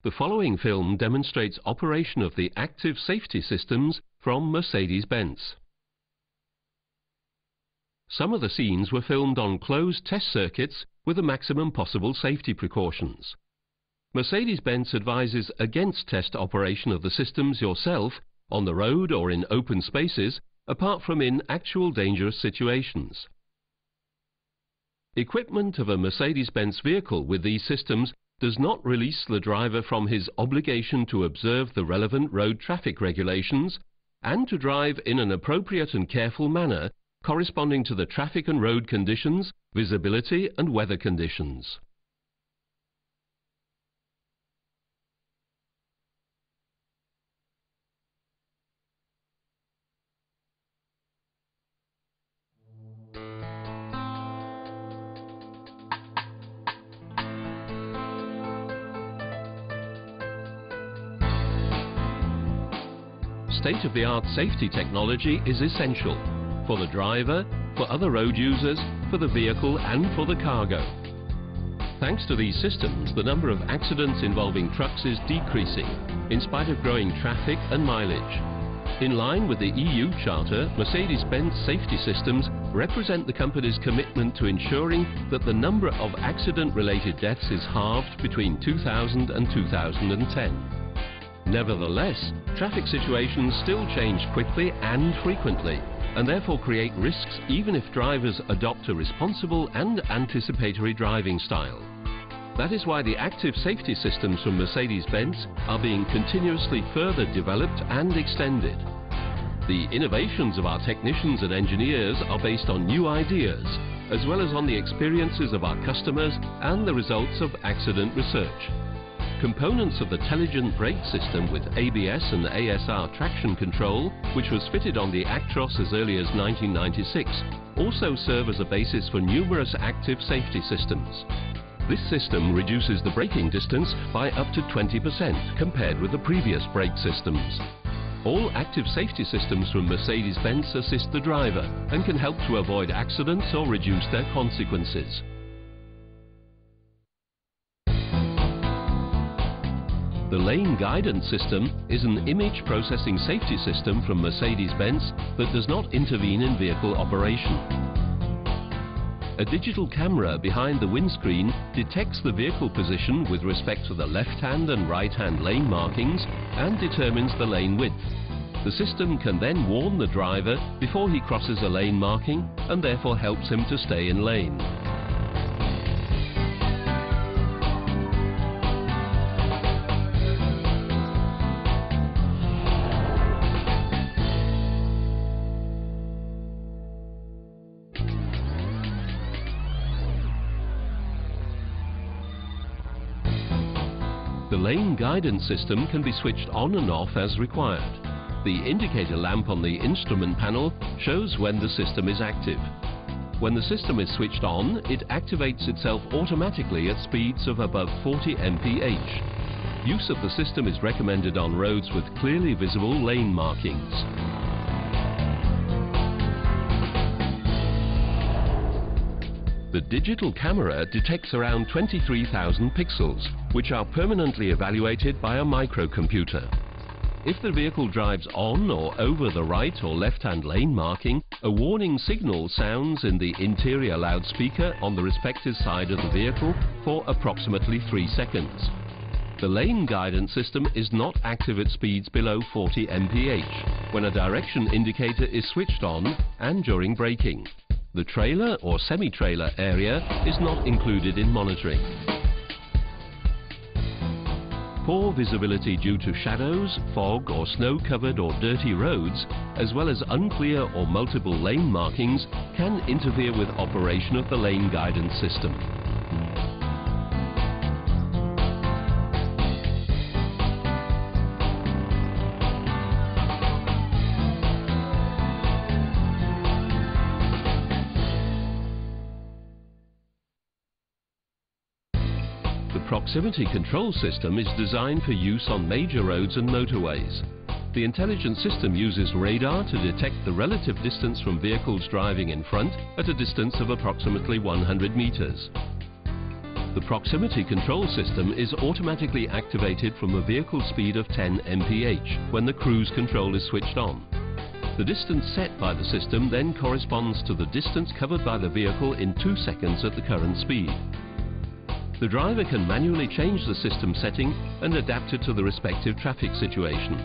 The following film demonstrates operation of the active safety systems from Mercedes-Benz. Some of the scenes were filmed on closed test circuits with the maximum possible safety precautions. Mercedes-Benz advises against test operation of the systems yourself on the road or in open spaces, apart from in actual dangerous situations. Equipment of a Mercedes-Benz vehicle with these systems does not release the driver from his obligation to observe the relevant road traffic regulations and to drive in an appropriate and careful manner corresponding to the traffic and road conditions, visibility and weather conditions. State-of-the-art safety technology is essential for the driver, for other road users, for the vehicle and for the cargo. Thanks to these systems, the number of accidents involving trucks is decreasing in spite of growing traffic and mileage. In line with the EU Charter, Mercedes-Benz safety systems represent the company's commitment to ensuring that the number of accident-related deaths is halved between 2000 and 2010. Nevertheless, traffic situations still change quickly and frequently, and therefore create risks even if drivers adopt a responsible and anticipatory driving style. That is why the active safety systems from Mercedes-Benz are being continuously further developed and extended. The innovations of our technicians and engineers are based on new ideas, as well as on the experiences of our customers and the results of accident research. Components of the Telligent brake system with ABS and ASR traction control, which was fitted on the Actros as early as 1996, also serve as a basis for numerous active safety systems. This system reduces the braking distance by up to 20% compared with the previous brake systems. All active safety systems from Mercedes-Benz assist the driver and can help to avoid accidents or reduce their consequences. The lane guidance system is an image processing safety system from Mercedes-Benz that does not intervene in vehicle operation. A digital camera behind the windscreen detects the vehicle position with respect to the left-hand and right-hand lane markings and determines the lane width. The system can then warn the driver before he crosses a lane marking and therefore helps him to stay in lane. The lane guidance system can be switched on and off as required. The indicator lamp on the instrument panel shows when the system is active. When the system is switched on, it activates itself automatically at speeds of above 40 mph. Use of the system is recommended on roads with clearly visible lane markings. The digital camera detects around 23,000 pixels, which are permanently evaluated by a microcomputer. If the vehicle drives on or over the right or left-hand lane marking, a warning signal sounds in the interior loudspeaker on the respective side of the vehicle for approximately 3 seconds. The lane guidance system is not active at speeds below 40 mph when a direction indicator is switched on and during braking. The trailer or semi-trailer area is not included in monitoring. Poor visibility due to shadows, fog or snow-covered or dirty roads, as well as unclear or multiple lane markings, can interfere with operation of the lane guidance system. The proximity control system is designed for use on major roads and motorways. The intelligent system uses radar to detect the relative distance from vehicles driving in front at a distance of approximately 100 meters. The proximity control system is automatically activated from a vehicle speed of 10 mph when the cruise control is switched on. The distance set by the system then corresponds to the distance covered by the vehicle in 2 seconds at the current speed. The driver can manually change the system setting and adapt it to the respective traffic situation.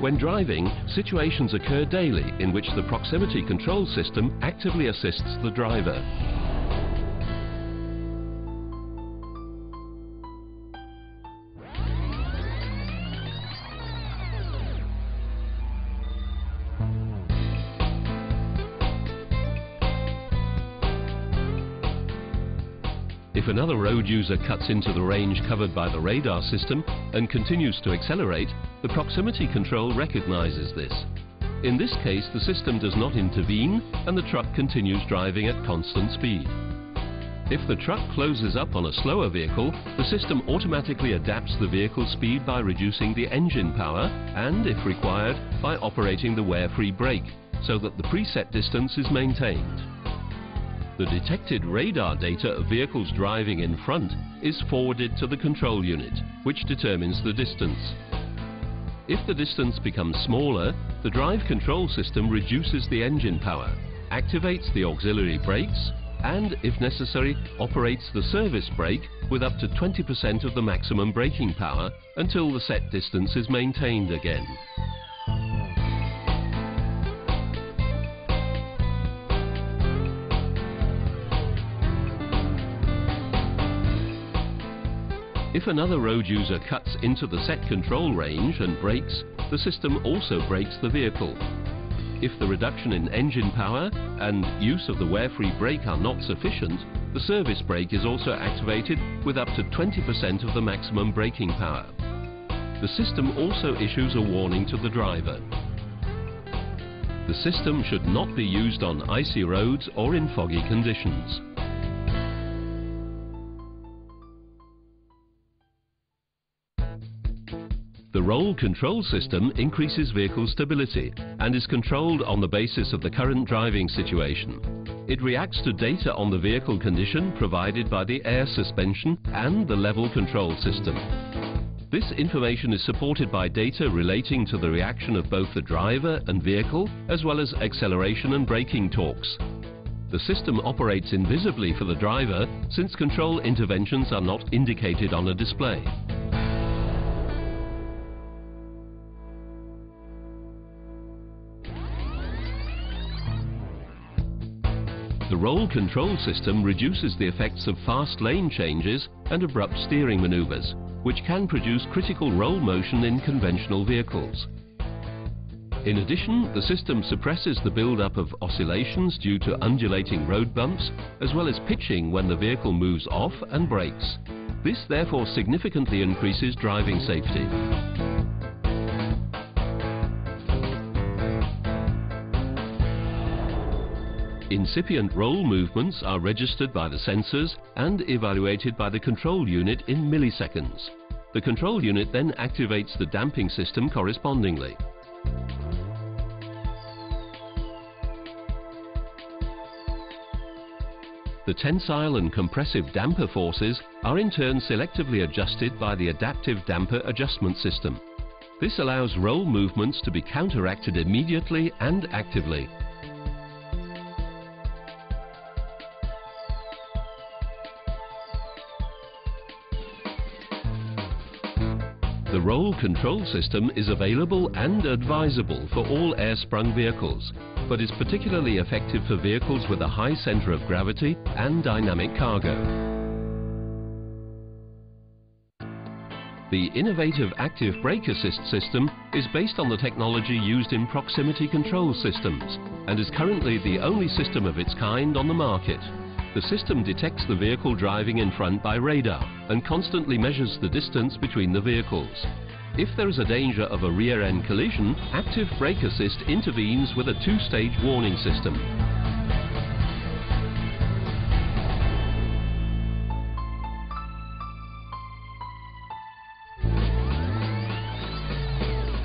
When driving, situations occur daily in which the proximity control system actively assists the driver. If another road user cuts into the range covered by the radar system and continues to accelerate, the proximity control recognizes this. In this case, the system does not intervene and the truck continues driving at constant speed. If the truck closes up on a slower vehicle, the system automatically adapts the vehicle speed by reducing the engine power and, if required, by operating the wear-free brake, so that the preset distance is maintained. The detected radar data of vehicles driving in front is forwarded to the control unit, which determines the distance. If the distance becomes smaller, the drive control system reduces the engine power, activates the auxiliary brakes, and, if necessary, operates the service brake with up to 20% of the maximum braking power until the set distance is maintained again. If another road user cuts into the set control range and brakes, the system also brakes the vehicle. If the reduction in engine power and use of the wear-free brake are not sufficient, the service brake is also activated with up to 20% of the maximum braking power. The system also issues a warning to the driver. The system should not be used on icy roads or in foggy conditions. The roll control system increases vehicle stability and is controlled on the basis of the current driving situation. It reacts to data on the vehicle condition provided by the air suspension and the level control system. This information is supported by data relating to the reaction of both the driver and vehicle, as well as acceleration and braking torques. The system operates invisibly for the driver since control interventions are not indicated on a display. The roll control system reduces the effects of fast lane changes and abrupt steering maneuvers, which can produce critical roll motion in conventional vehicles. In addition, the system suppresses the build-up of oscillations due to undulating road bumps, as well as pitching when the vehicle moves off and brakes. This therefore significantly increases driving safety. Incipient roll movements are registered by the sensors and evaluated by the control unit in milliseconds. The control unit then activates the damping system correspondingly. The tensile and compressive damper forces are in turn selectively adjusted by the adaptive damper adjustment system. This allows roll movements to be counteracted immediately and actively. The roll control system is available and advisable for all air-sprung vehicles, but is particularly effective for vehicles with a high center of gravity and dynamic cargo. The innovative active brake assist system is based on the technology used in proximity control systems and is currently the only system of its kind on the market. The system detects the vehicle driving in front by radar and constantly measures the distance between the vehicles. If there is a danger of a rear-end collision, active brake assist intervenes with a two-stage warning system.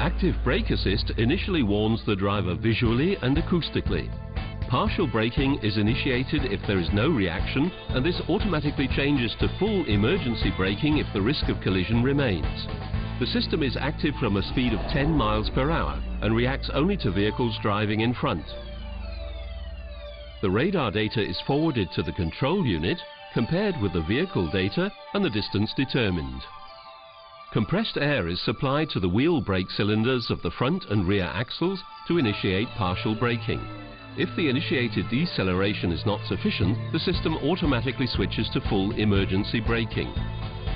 Active brake assist initially warns the driver visually and acoustically. Partial braking is initiated if there is no reaction, and this automatically changes to full emergency braking if the risk of collision remains. The system is active from a speed of 10 miles per hour and reacts only to vehicles driving in front. The radar data is forwarded to the control unit, compared with the vehicle data and the distance determined. Compressed air is supplied to the wheel brake cylinders of the front and rear axles to initiate partial braking. If the initiated deceleration is not sufficient, the system automatically switches to full emergency braking.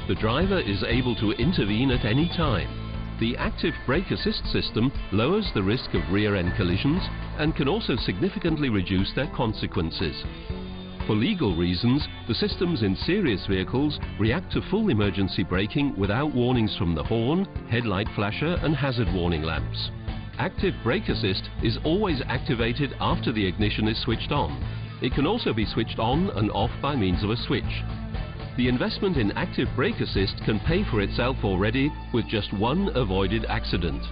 The driver is able to intervene at any time. The active brake assist system lowers the risk of rear-end collisions and can also significantly reduce their consequences. For legal reasons, the systems in serious vehicles react to full emergency braking without warnings from the horn, headlight flasher and hazard warning lamps. Active brake assist is always activated after the ignition is switched on. It can also be switched on and off by means of a switch. The investment in active brake assist can pay for itself already with just one avoided accident.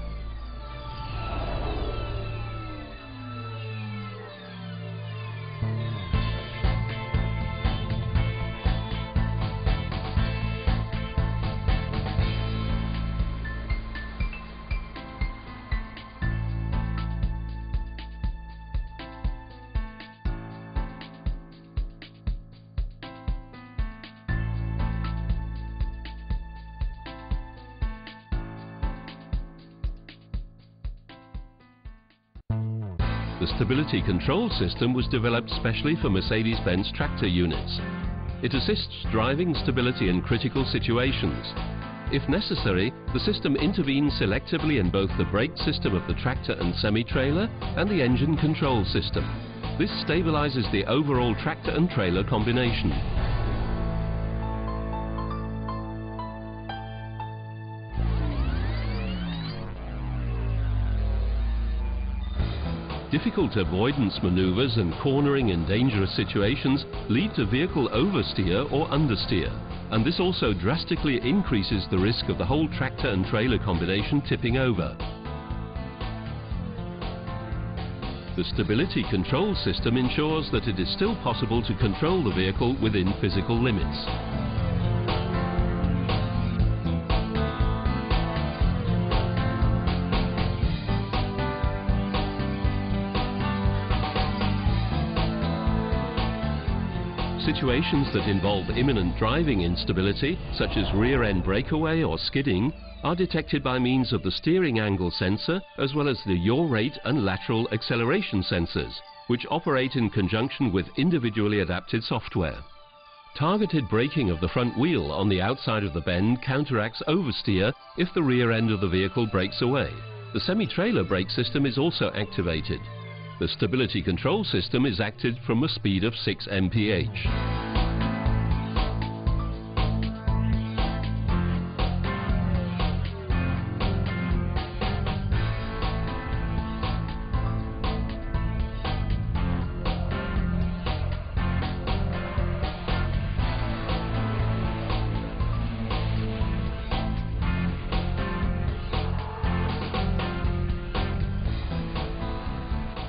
The stability control system was developed specially for Mercedes-Benz tractor units. It assists driving stability in critical situations. If necessary, the system intervenes selectively in both the brake system of the tractor and semi-trailer and the engine control system. This stabilizes the overall tractor and trailer combination. Difficult avoidance maneuvers and cornering in dangerous situations lead to vehicle oversteer or understeer, and this also drastically increases the risk of the whole tractor and trailer combination tipping over. The stability control system ensures that it is still possible to control the vehicle within physical limits. Situations that involve imminent driving instability, such as rear-end breakaway or skidding, are detected by means of the steering angle sensor as well as the yaw rate and lateral acceleration sensors, which operate in conjunction with individually adapted software. Targeted braking of the front wheel on the outside of the bend counteracts oversteer if the rear end of the vehicle breaks away. The semi-trailer brake system is also activated. The stability control system is acted from a speed of 6 mph.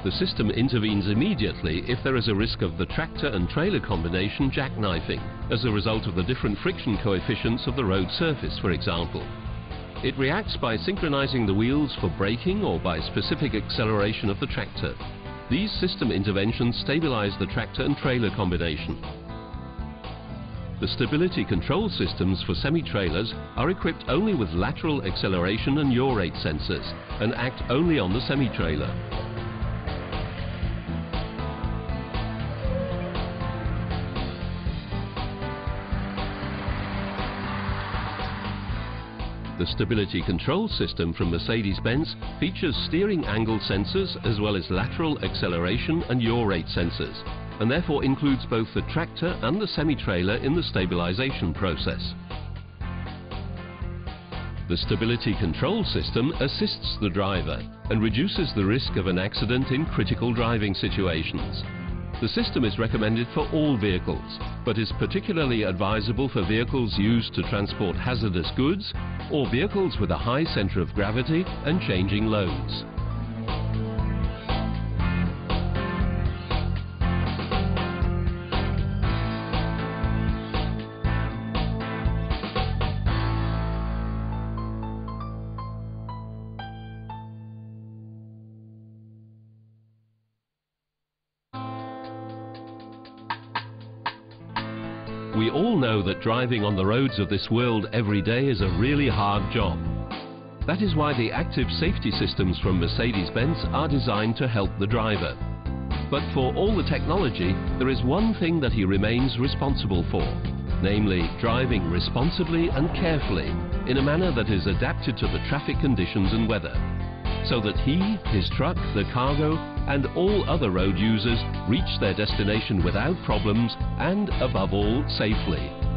The system intervenes immediately if there is a risk of the tractor and trailer combination jackknifing as a result of the different friction coefficients of the road surface, for example. It reacts by synchronizing the wheels for braking or by specific acceleration of the tractor. These system interventions stabilize the tractor and trailer combination. The stability control systems for semi-trailers are equipped only with lateral acceleration and yaw rate sensors and act only on the semi-trailer. The stability control system from Mercedes-Benz features steering angle sensors as well as lateral acceleration and yaw rate sensors, and therefore includes both the tractor and the semi-trailer in the stabilization process. The stability control system assists the driver and reduces the risk of an accident in critical driving situations. The system is recommended for all vehicles, but is particularly advisable for vehicles used to transport hazardous goods or vehicles with a high center of gravity and changing loads. We all know that driving on the roads of this world every day is a really hard job. That is why the active safety systems from Mercedes-Benz are designed to help the driver. But for all the technology, there is one thing that he remains responsible for, namely driving responsibly and carefully in a manner that is adapted to the traffic conditions and weather, so that he, his truck, the cargo and all other road users reach their destination without problems and, above all, safely.